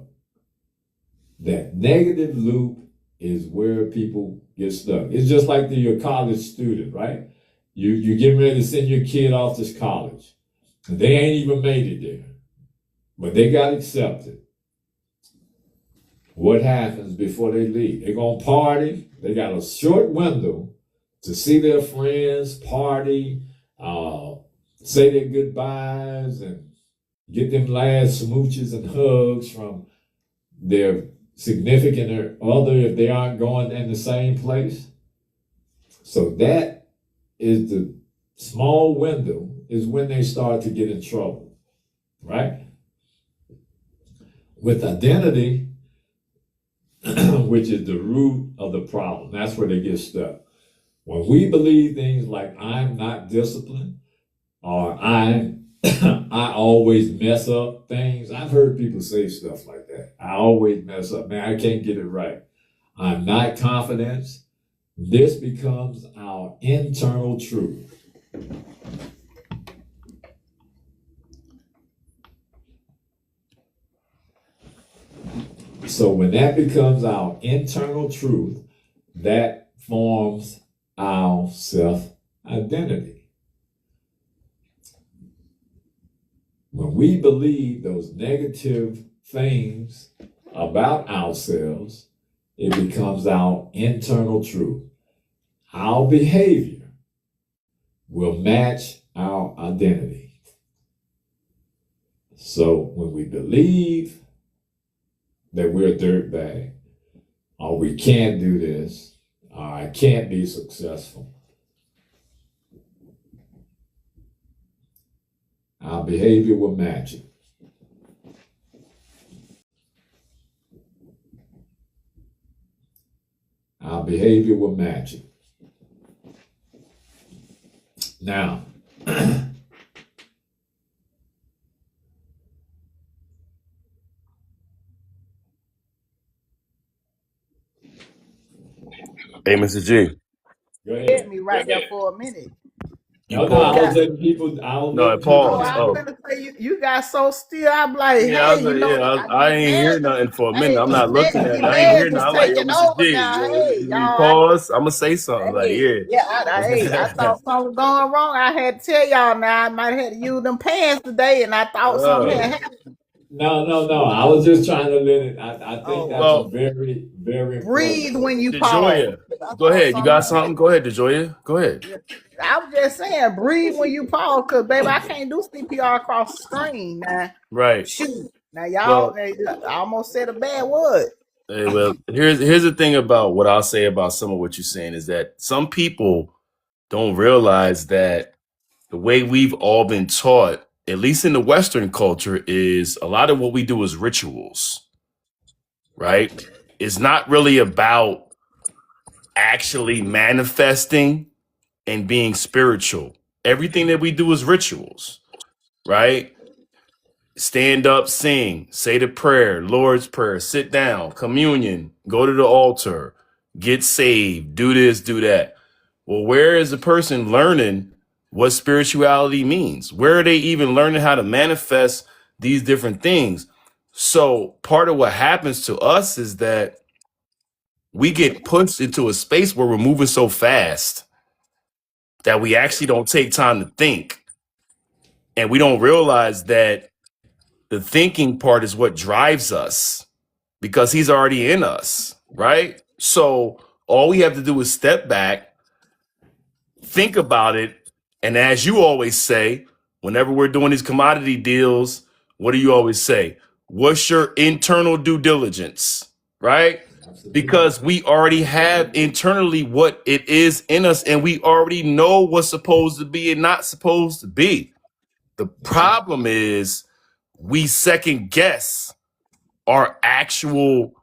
That negative loop is where people get stuck. It's just like your college student, right? You're getting ready to send your kid off to college. And they ain't even made it there. But they got accepted. What happens before they leave? They're going to party. They got a short window to see their friends, party, say their goodbyes, and get them last smooches and hugs from their significant other if they aren't going in the same place. So that is the small window is when they start to get in trouble, right? With identity, which is the root of the problem, that's where they get stuck. When we believe things like I'm not disciplined or I always mess up things. I've heard people say stuff like that. I always mess up. Man, I can't get it right. I'm not confident. This becomes our internal truth. So when that becomes our internal truth, that forms our self-identity. When we believe those negative things about ourselves, it becomes our internal truth. Our behavior will match our identity. So when we believe that we're a dirtbag, or we can't do this, or I can't be successful, our behavior will match it. Our behavior will match it. Now, Hey, Mr. G, go Hit ahead. me right there for a minute. you No, You I pause. was got letting people. I was No, letting people oh, pause. I'm have. Oh, gonna say you got so still. I'm like, yeah, I hey, was you like, know, yeah, I I these ain't hear meds, nothing for a minute. hey, I'm not looking at these it. I ain't hear meds is nothing. I'm like, yo, taking Mr. over G, now. Hey, we y'all, pause. I'm gonna say something. Like, hey, yeah, I yeah. thought something was going wrong. I had to tell y'all now. I might have to use them pants today, and I thought something had Oh, happened. No. I was just trying to let it. I think Oh, that's a well, very, very important. breathe when you pause. DeJoya, I go thought ahead. You got something. something? Go ahead, DeJoya. Go ahead. Yeah. I was just saying, breathe when you pause, cause baby, I can't do CPR across the screen now. Right. Shoot. Now y'all, Well, I almost said a bad word. here's the thing about what I'll say about some of what you're saying is that some people don't realize that the way we've all been taught, at least in the Western culture, is a lot of what we do is rituals, right? It's not really about actually manifesting and being spiritual. Everything that we do is rituals, right? Stand up, sing, say the prayer, Lord's Prayer, sit down, communion, go to the altar, get saved, do this, do that. Well, where is the person learning what spirituality means? Where are they even learning how to manifest these different things? So, part of what happens to us is that we get pushed into a space where we're moving so fast that we actually don't take time to think. And we don't realize that the thinking part is what drives us because he's already in us, right? So all we have to do is step back, think about it. And as you always say, whenever we're doing these commodity deals, what do you always say? What's your internal due diligence, right? Absolutely. Because we already have internally what it is in us and we already know what's supposed to be and not supposed to be. The problem is we second guess our actual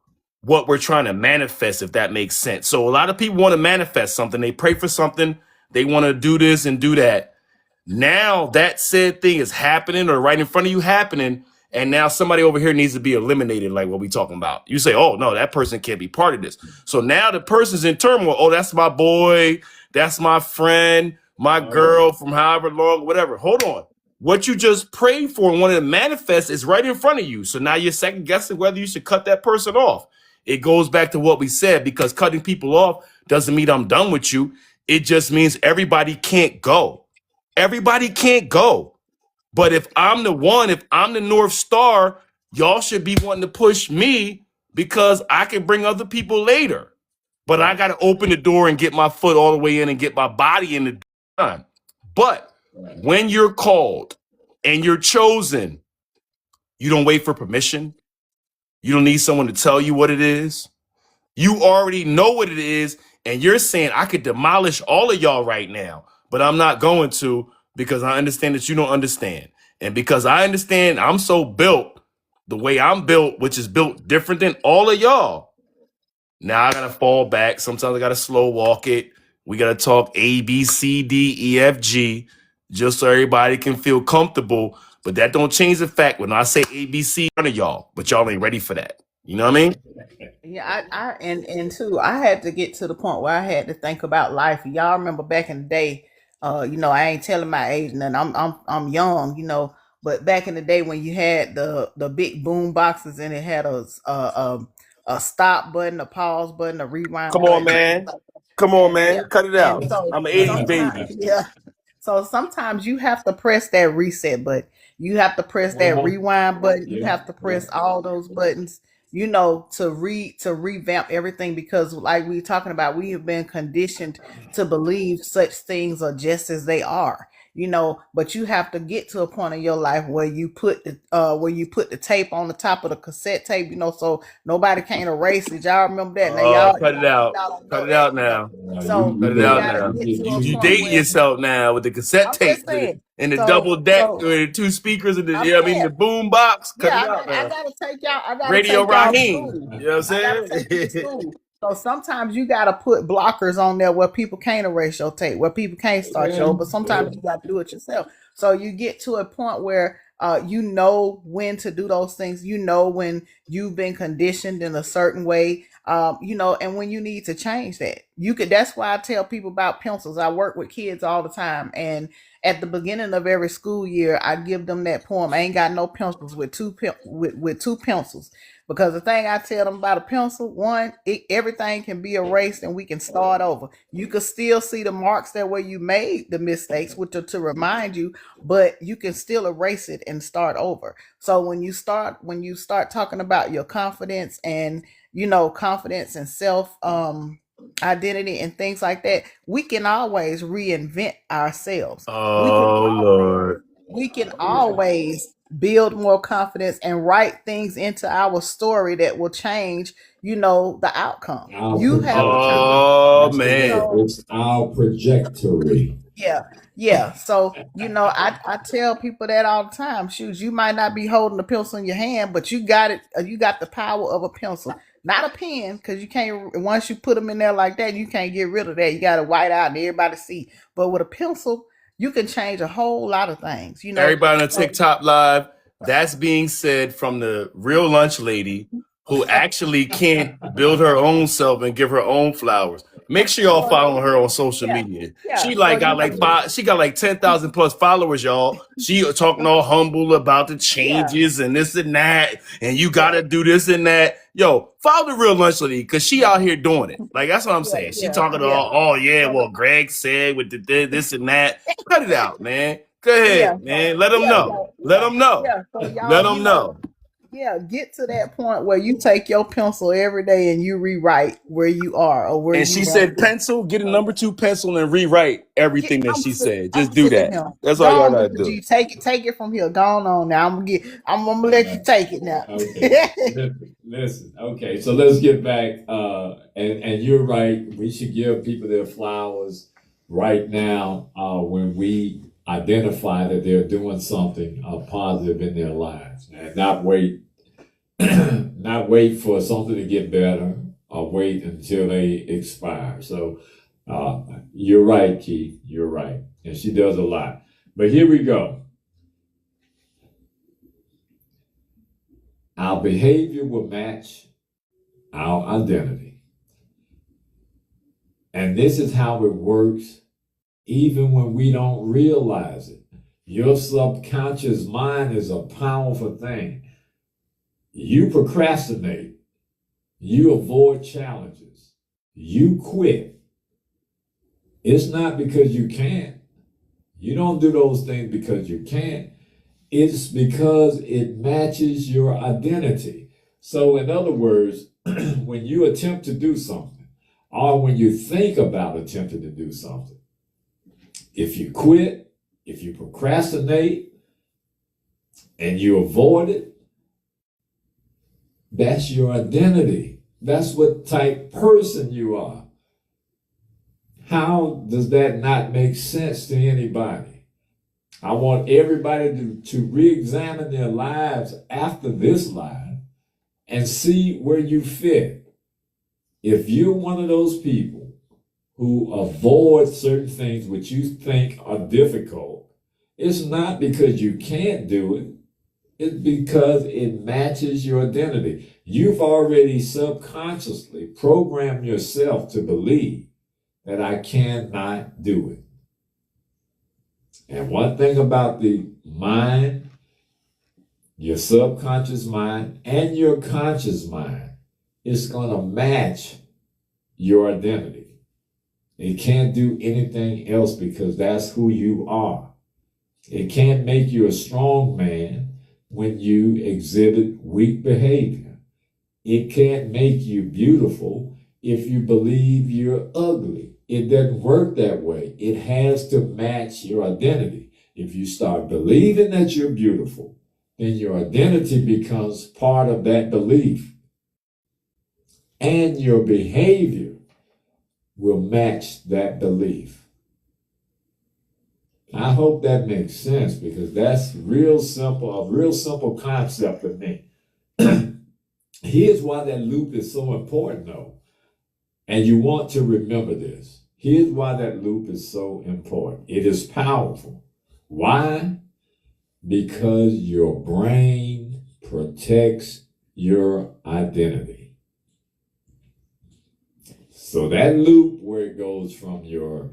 what we're trying to manifest, if that makes sense. So a lot of people want to manifest something. They pray for something. They want to do this and do that. Now that said thing is happening or right in front of you happening. And now somebody over here needs to be eliminated, like what we talking about. You say, oh, no, that person can't be part of this. So now the person's in turmoil. Oh, that's my boy. That's my friend, my Oh yeah. girl from however long, whatever. Hold on. What you just prayed for and wanted to manifest is right in front of you. So now you're second guessing whether you should cut that person off. It goes back to what we said, because cutting people off doesn't mean I'm done with you. It just means everybody can't go. Everybody can't go. But if I'm the one, if I'm the North Star, y'all should be wanting to push me because I can bring other people later. But I Right. got to open the door and get my foot all the way in and get my body in the time. But Right. when you're called and you're chosen, you don't wait for permission. You don't need someone to tell you what it is. You already know what it is, and you're saying I could demolish all of y'all right now, but I'm not going to because I understand that you don't understand. And because I understand I'm so built the way I'm built, which is built different than all of y'all. Now I gotta fall back. Sometimes I gotta slow walk it. We gotta talk A, B, C, D, E, F, G, just so everybody can feel comfortable. But that don't change the fact when I say A, B, C in front of y'all, but y'all ain't ready for that. You know what I mean? Yeah, and too, I had to get to the point where I had to think about life. Y'all remember back in the day, I ain't telling my age, and I'm young, but back in the day when you had the big boom boxes and it had a stop button, a pause button, a rewind Come on, button, man. Come on, and yeah, man. Cut it and out. so I'm an 80s sometimes baby. yeah, so sometimes you have to press that reset button. You have to press that Uh-huh. rewind button. You Yeah. have to press all those buttons to revamp everything, because like we were talking about, we have been conditioned to believe such things are just as they are. But you have to get to a point in your life where you put the tape on the top of the cassette tape, so nobody can erase it. Y'all remember that? Now Oh, y'all cut it out. don't Cut know it out that. now. So Cut it you out gotta now. get to a You point dating where yourself now with the cassette I'm tape just saying. and the So double deck so with the two speakers and the I'm the saying, boom box. Cut yeah, it out I now. gotta take y'all. I gotta Radio take y'all to Raheem. school. You know what I'm I gotta take you to saying? school. So sometimes you gotta put blockers on there where people can't erase your tape, where people can't start your. But sometimes you gotta do it yourself. So you get to a point where you know when to do those things. You know when you've been conditioned in a certain way. And when you need to change that, you could. That's why I tell people about pencils. I work with kids all the time, and at the beginning of every school year, I give them that poem. I ain't got no pencils with with two pencils, because the thing I tell them about a pencil, one, everything can be erased and we can start over. You can still see the marks there where you made the mistakes, which are to remind you, but you can still erase it and start over. So when you start talking about your confidence and confidence and self identity and things like that, we can always reinvent ourselves. We can Oh always Lord. we can always build more confidence and write things into our story that will change, the outcome. Our You have the trajectory. power. Oh That's the word. man. So It's our trajectory. yeah, yeah. So I tell people that all the time. Shoes, you might not be holding a pencil in your hand, but you got it. You got the power of a pencil, not a pen, because you can't. Once you put them in there like that, you can't get rid of that. You got to white out and everybody see. But with a pencil, you can change a whole lot of things. Everybody on the So TikTok live, that's being said from the real lunch lady who actually can't build her own self and give her own flowers. Make sure y'all following her on social yeah, media. yeah. She So like got like five, she got like 10,000 plus followers, y'all. She talking all humble about the yeah, changes and this and that, and you yeah, gotta do this and that. Yo, follow the real lunch lady because she out here doing it. Like that's what I'm yeah, saying. She yeah, talking yeah. all, oh yeah, So well, Greg said with the this and that. Cut it out, man. Go yeah, ahead, so man. Let them know. Let yeah, them know. yeah. So Let y'all, them know. yeah, get to that point where you take your pencil every day and you rewrite where you are or where And you she want to said, be. pencil, get a So, number two pencil and rewrite everything that I'm she sick. said. I'm Just do sick of that. him. That's Go all y'all on, gotta Mr. do. G. Take it from here. Go on now. I'm gonna let you take it now. Okay. Listen. Okay. So let's get back. And you're right. We should give people their flowers right now when we identify that they're doing something positive in their lives, and not wait, not wait for something to get better or wait until they expire. So you're right, Keith. You're right, and she does a lot. But here we go. Our behavior will match our identity. And this is how it works even when we don't realize it. Your subconscious mind is a powerful thing. You procrastinate, you avoid challenges, you quit. It's not because you can't. You don't do those things because you can't. It's because it matches your identity. So, in other words, when you attempt to do something, or when you think about attempting to do something, if you quit, if you procrastinate, and you avoid it, that's your identity. That's what type person you are. How does that not make sense to anybody? I want everybody to re-examine their lives after this live and see where you fit. If you're one of those people who avoid certain things which you think are difficult, it's not because you can't do it. It's because it matches your identity. You've already subconsciously programmed yourself to believe that I cannot do it. And one thing about the mind, your subconscious mind and your conscious mind, it's going to match your identity. It can't do anything else because that's who you are. It can't make you a strong man when you exhibit weak behavior. It can't make you beautiful if you believe you're ugly. It doesn't work that way. It has to match your identity. If you start believing that you're beautiful, then your identity becomes part of that belief. And your behavior will match that belief. I hope that makes sense, because that's a real simple concept to me. Here's why that loop is so important, though. And you want to remember this. Here's why that loop is so important. It is powerful. Why? Because your brain protects your identity. So that loop where it goes from your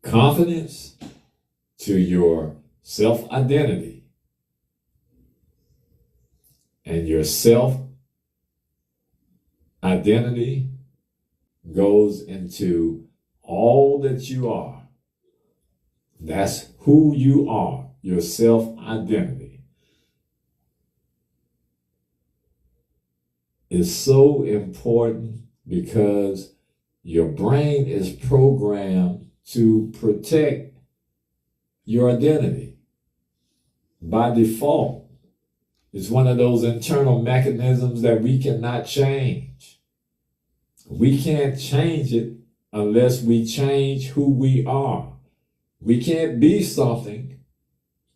confidence to your self-identity, and your self-identity goes into all that you are. That's who you are, your self-identity. Is so important because your brain is programmed to protect your identity by default. It's one of those internal mechanisms that we cannot change. We can't change it unless we change who we are. We can't be something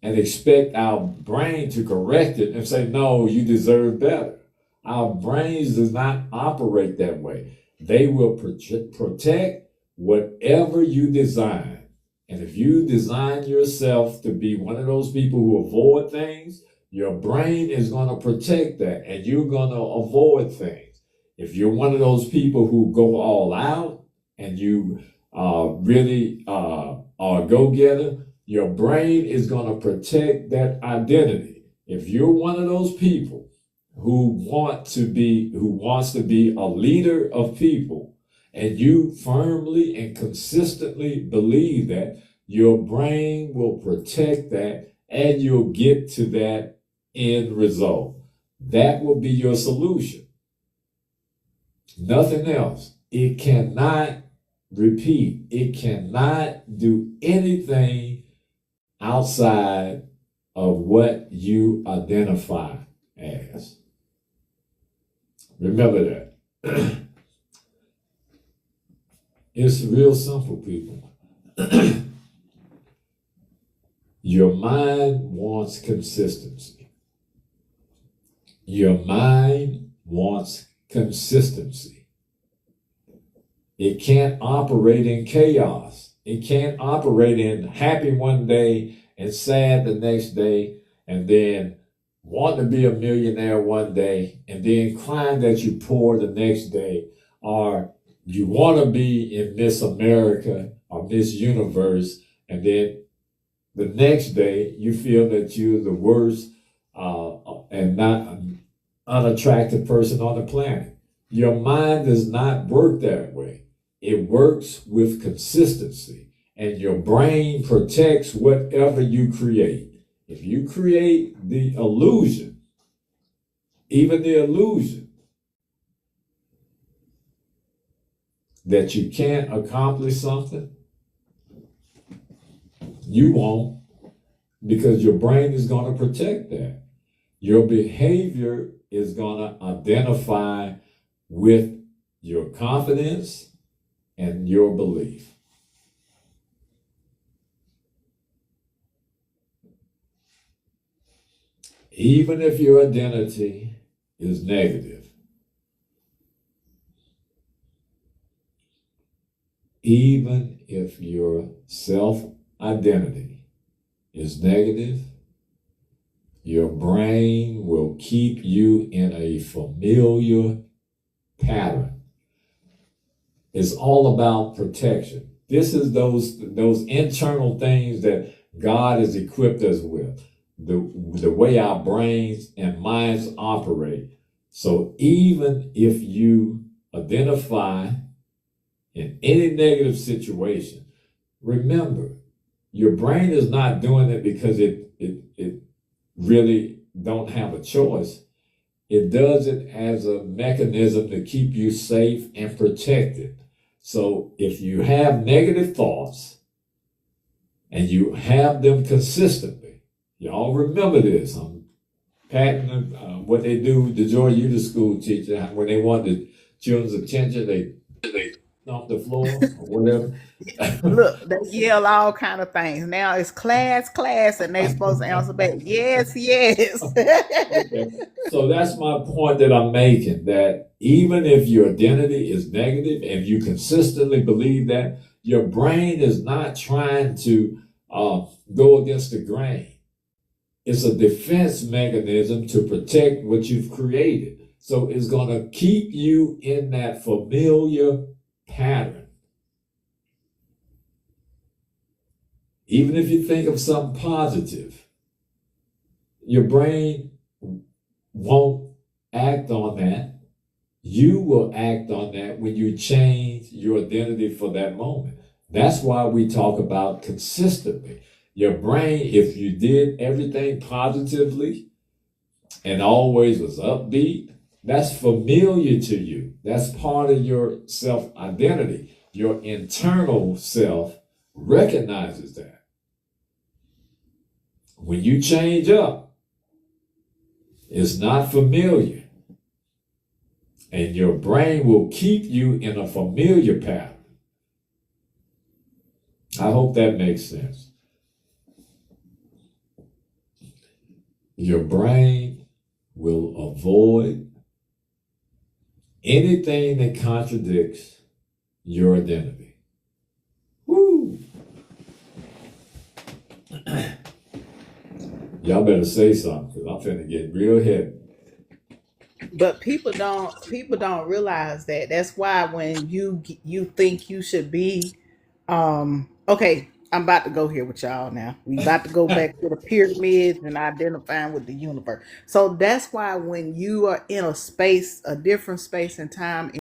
and expect our brain to correct it and say, no, you deserve better. Our brains do not operate that way. They will protect whatever you design. And if you design yourself to be one of those people who avoid things, your brain is going to protect that, and you're going to avoid things. If you're one of those people who go all out and you really are a go-getter, your brain is going to protect that identity. If you're one of those people who wants to be a leader of people, and you firmly and consistently believe that, your brain will protect that, and you'll get to that end result. That will be your solution. Nothing else. It cannot repeat. It cannot do anything outside of what you identify as. Remember that. It's real simple, people. Your mind wants consistency. Your mind wants consistency. It can't operate in chaos. It can't operate in happy one day and sad the next day, and then want to be a millionaire one day, and then crying that you're poor the next day, or you want to be in Miss America or Miss Universe, and then the next day you feel that you're the worst and not unattractive person on the planet. Your mind does not work that way. It works with consistency, and your brain protects whatever you create. If you create the illusion, even the illusion that you can't accomplish something, you won't, because your brain is going to protect that. Your behavior is going to identify with your confidence and your belief. Even if your identity is negative, even if your self-identity is negative, your brain will keep you in a familiar pattern. It's all about protection. This is those internal things that God has equipped us with, the way our brains and minds operate. So even if you identify in any negative situation, remember, your brain is not doing it because it really don't have a choice. It does it as a mechanism to keep you safe and protected. So if you have negative thoughts and you have them consistently, y'all remember this. I'm patting what they do, the Joy Uter school teacher, when they want the children's attention, they off the floor or whatever. Look, they yell all kind of things. Now it's class, class, and they supposed to answer back, yes, yes. Okay. So that's my point that I'm making, that even if your identity is negative and you consistently believe that, your brain is not trying to go against the grain. It's a defense mechanism to protect what you've created. So it's going to keep you in that familiar pattern. Even if you think of something positive, your brain won't act on that. You will act on that when you change your identity for that moment. That's why we talk about consistently. Your brain, if you did everything positively and always was upbeat, that's familiar to you. That's part of your self-identity. Your internal self recognizes that. When you change up, it's not familiar. And your brain will keep you in a familiar pattern. I hope that makes sense. Your brain will avoid anything that contradicts your identity. Woo! Y'all better say something, because I'm finna get real heavy. But people don't realize that. That's why when you think you should be okay, I'm about to go here with y'all now. We about to go back to the pyramids and identifying with the universe. So that's why when you are in a space, a different space and time